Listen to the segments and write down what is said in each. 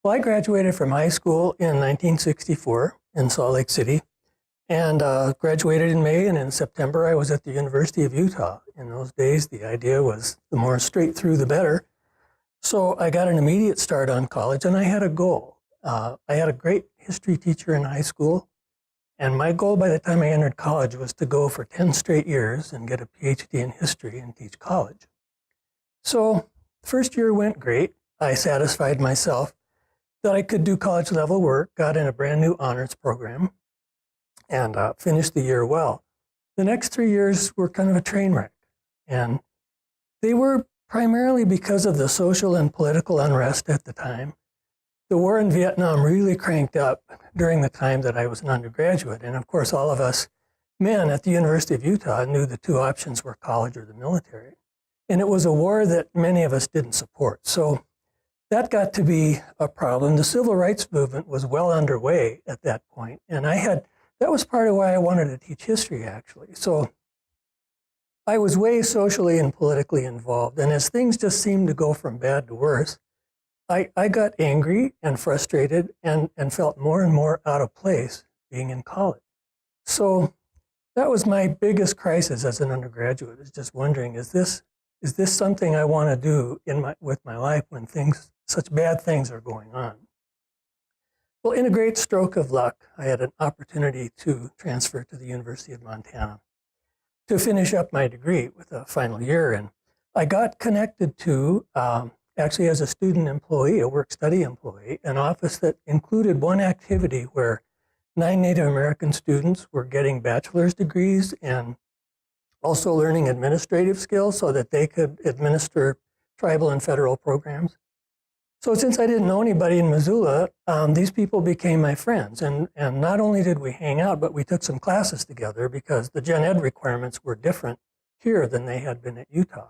Well, I graduated from high school in 1964 in Salt Lake City and graduated in May, and in September I was at the University of Utah. In those days, the idea was the more straight through, the better. So I got an immediate start on college, and I had a goal. I had a great history teacher in high school, and my goal by the time I entered college was to go for 10 straight years and get a PhD in history and teach college. So the first year went great. I satisfied myself that I could do college level work, got in a brand new honors program, and finished the year well. The next 3 years were kind of a train wreck, and they were primarily because of the social and political unrest at the time. The war in Vietnam really cranked up during the time that I was an undergraduate, and of course all of us men at the University of Utah knew the two options were college or the military. And it was a war that many of us didn't support. So that got to be a problem. The civil rights movement was well underway at that point, and that was part of why I wanted to teach history, actually. So I was way socially and politically involved, and as things just seemed to go from bad to worse, I got angry and frustrated and felt more and more out of place being in college. So that was my biggest crisis as an undergraduate, is just wondering, is this something I want to do with my life when such bad things are going on? Well, in a great stroke of luck, I had an opportunity to transfer to the University of Montana to finish up my degree with a final year. And I got connected to, actually as a student employee, a work-study employee, an office that included one activity where 9 Native American students were getting bachelor's degrees and also learning administrative skills so that they could administer tribal and federal programs. So since I didn't know anybody in Missoula, these people became my friends. And not only did we hang out, but we took some classes together because the gen ed requirements were different here than they had been at Utah.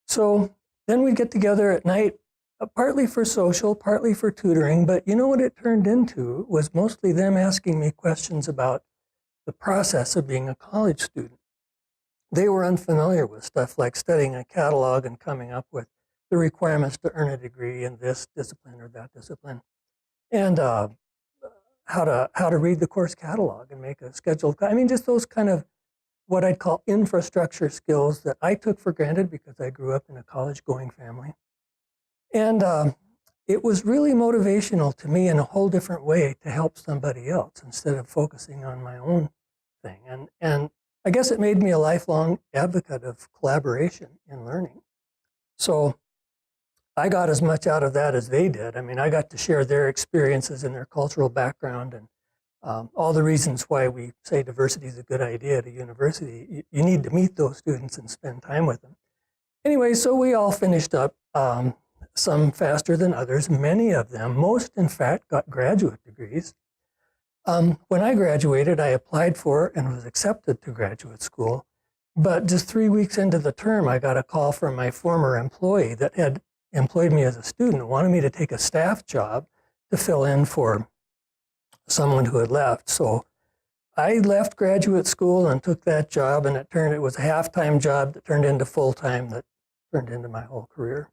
So then we'd get together at night, partly for social, partly for tutoring. But you know what it turned into was mostly them asking me questions about the process of being a college student. They were unfamiliar with stuff like studying a catalog and coming up with the requirements to earn a degree in this discipline or that discipline, and how to read the course catalog and make a schedule. I mean, just those kind of what I'd call infrastructure skills that I took for granted because I grew up in a college-going family. And it was really motivational to me in a whole different way to help somebody else instead of focusing on my own thing. And I guess it made me a lifelong advocate of collaboration in learning. So I got as much out of that as they did. I mean, I got to share their experiences and their cultural background and all the reasons why we say diversity is a good idea at a university. You need to meet those students and spend time with them. Anyway, so we all finished up, some faster than others. Many of them, most in fact, got graduate degrees. When I graduated, I applied for and was accepted to graduate school. But just 3 weeks into the term, I got a call from my former employee that had employed me as a student and wanted me to take a staff job to fill in for someone who had left. So I left graduate school and took that job, and it was a half-time job that turned into full-time, that turned into my whole career.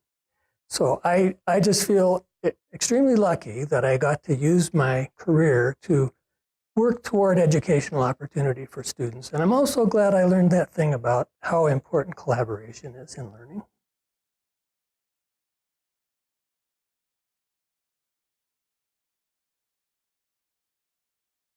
So I just feel extremely lucky that I got to use my career to work toward educational opportunity for students. And I'm also glad I learned that thing about how important collaboration is in learning.